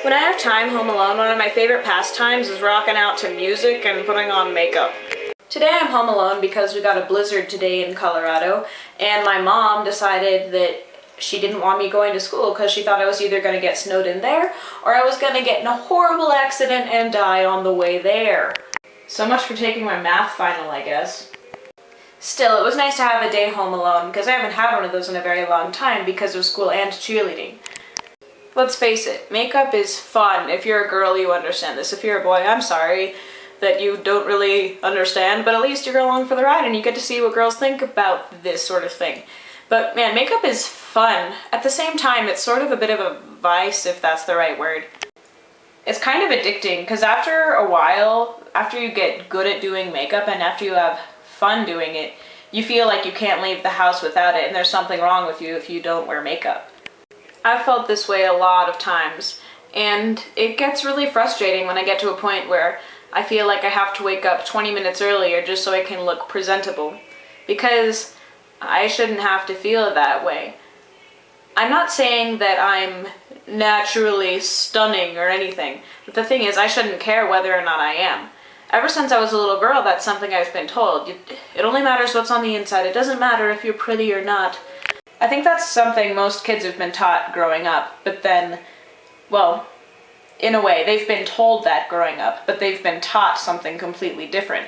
When I have time home alone, one of my favorite pastimes is rocking out to music and putting on makeup. Today I'm home alone because we got a blizzard today in Colorado, and my mom decided that she didn't want me going to school because she thought I was either going to get snowed in there or I was going to get in a horrible accident and die on the way there. So much for taking my math final, I guess. Still, it was nice to have a day home alone because I haven't had one of those in a very long time because of school and cheerleading. Let's face it, makeup is fun. If you're a girl, you understand this. If you're a boy, I'm sorry that you don't really understand, but at least you're along for the ride and you get to see what girls think about this sort of thing. But man, makeup is fun. At the same time, it's sort of a bit of a vice, if that's the right word. It's kind of addicting because after a while, after you get good at doing makeup and after you have fun doing it, you feel like you can't leave the house without it and there's something wrong with you if you don't wear makeup. I've felt this way a lot of times, and it gets really frustrating when I get to a point where I feel like I have to wake up 20 minutes earlier just so I can look presentable, because I shouldn't have to feel that way. I'm not saying that I'm naturally stunning or anything, but the thing is, I shouldn't care whether or not I am. Ever since I was a little girl, that's something I've been told. It only matters what's on the inside. It doesn't matter if you're pretty or not. I think that's something most kids have been taught growing up, but then, well, in a way, they've been told that growing up, but they've been taught something completely different.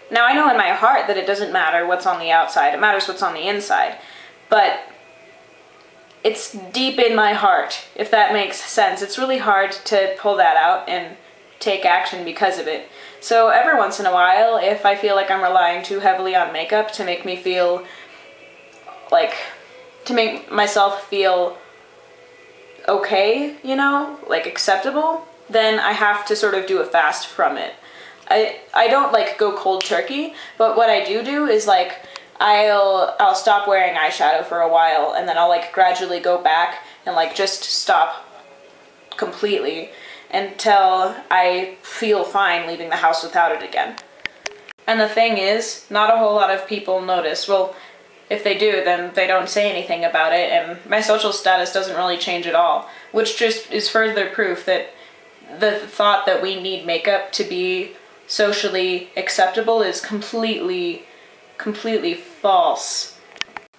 Now, I know in my heart that it doesn't matter what's on the outside, it matters what's on the inside, but it's deep in my heart, if that makes sense. It's really hard to pull that out and take action because of it. So every once in a while, if I feel like I'm relying too heavily on makeup to make me feel like, to make myself feel okay, you know, like acceptable, then I have to sort of do a fast from it. I don't like go cold turkey, but what I do is like I'll stop wearing eyeshadow for a while and then I'll like gradually go back and like just stop completely until I feel fine leaving the house without it again. And the thing is, not a whole lot of people notice. Well, if they do, then they don't say anything about it, and my social status doesn't really change at all, which just is further proof that the thought that we need makeup to be socially acceptable is completely false.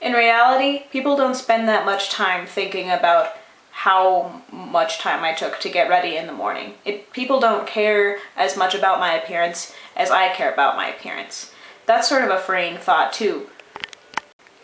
In reality, people don't spend that much time thinking about how much time I took to get ready in the morning. People don't care as much about my appearance as I care about my appearance. That's sort of a freeing thought too.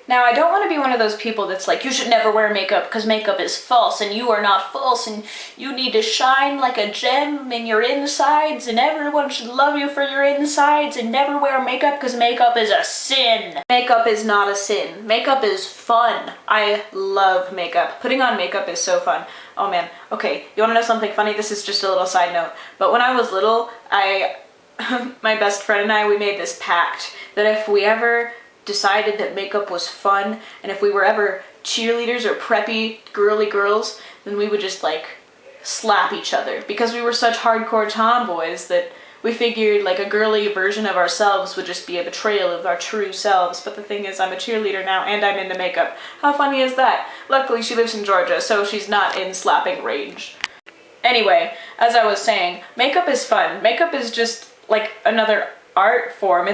Now, I don't want to be one of those people that's like, you should never wear makeup because makeup is false and you are not false and you need to shine like a gem in your insides and everyone should love you for your insides and never wear makeup because makeup is a sin. Makeup is not a sin. Makeup is fun. I love makeup. Putting on makeup is so fun. Oh man. Okay, you want to know something funny? This is just a little side note. But when I was little, my best friend and I, we made this pact that if we ever decided that makeup was fun, and if we were ever cheerleaders or preppy girly girls, then we would just like slap each other because we were such hardcore tomboys that we figured like a girly version of ourselves would just be a betrayal of our true selves. But the thing is, I'm a cheerleader now and I'm into makeup. How funny is that? Luckily she lives in Georgia, so she's not in slapping range. Anyway, as I was saying, makeup is fun. Makeup is just like another art form.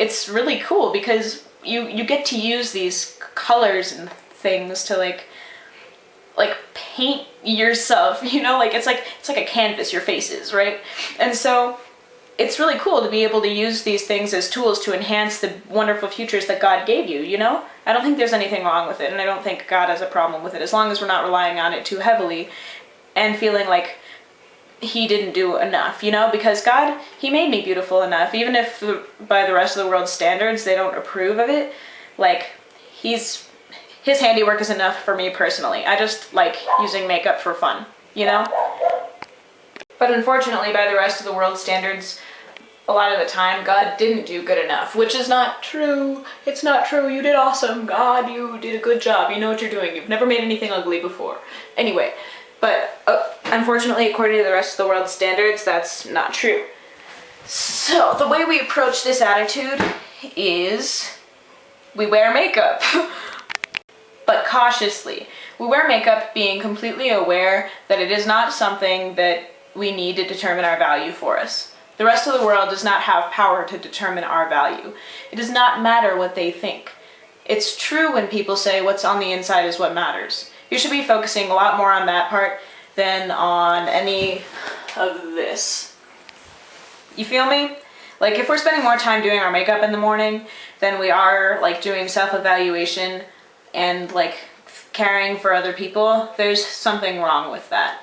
It's really cool because you get to use these colors and things to like paint yourself, you know, like it's like a canvas, your face is, right? And so it's really cool to be able to use these things as tools to enhance the wonderful futures that God gave you, you know? I don't think there's anything wrong with it, and I don't think God has a problem with it, as long as we're not relying on it too heavily and feeling like he didn't do enough, you know, because God, he made me beautiful enough, even if by the rest of the world's standards they don't approve of it. Like, his handiwork is enough for me personally. I just like using makeup for fun, you know? But unfortunately, by the rest of the world's standards, a lot of the time, God didn't do good enough, which is not true. It's not true. You did awesome. God, you did a good job. You know what you're doing. You've never made anything ugly before. Anyway. But unfortunately, according to the rest of the world's standards, that's not true. So the way we approach this attitude is we wear makeup. but cautiously. We wear makeup being completely aware that it is not something that we need to determine our value for us. The rest of the world does not have power to determine our value. It does not matter what they think. It's true when people say what's on the inside is what matters. You should be focusing a lot more on that part than on any of this. You feel me? Like, if we're spending more time doing our makeup in the morning than we are like doing self-evaluation and like caring for other people, there's something wrong with that.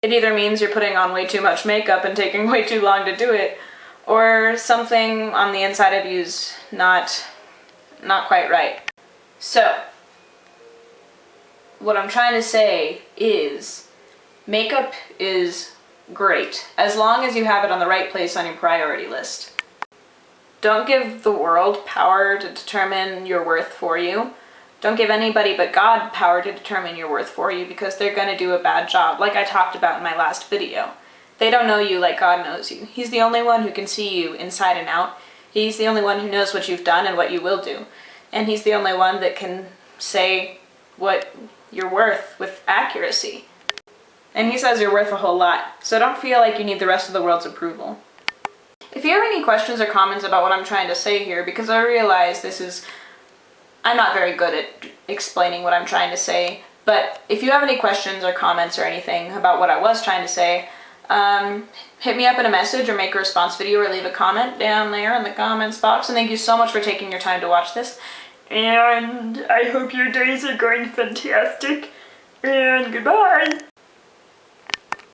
It either means you're putting on way too much makeup and taking way too long to do it, or something on the inside of you's not quite right. So, what I'm trying to say is, makeup is great, as long as you have it on the right place on your priority list. Don't give the world power to determine your worth for you. Don't give anybody but God power to determine your worth for you, because they're going to do a bad job, like I talked about in my last video. They don't know you like God knows you. He's the only one who can see you inside and out. He's the only one who knows what you've done and what you will do. And he's the only one that can say what you're worth with accuracy. And he says you're worth a whole lot, so don't feel like you need the rest of the world's approval. If you have any questions or comments about what I'm trying to say here, because I realize I'm not very good at explaining what I'm trying to say, but if you have any questions or comments or anything about what I was trying to say, hit me up in a message or make a response video or leave a comment down there in the comments box. And thank you so much for taking your time to watch this. And I hope your days are going fantastic. And goodbye.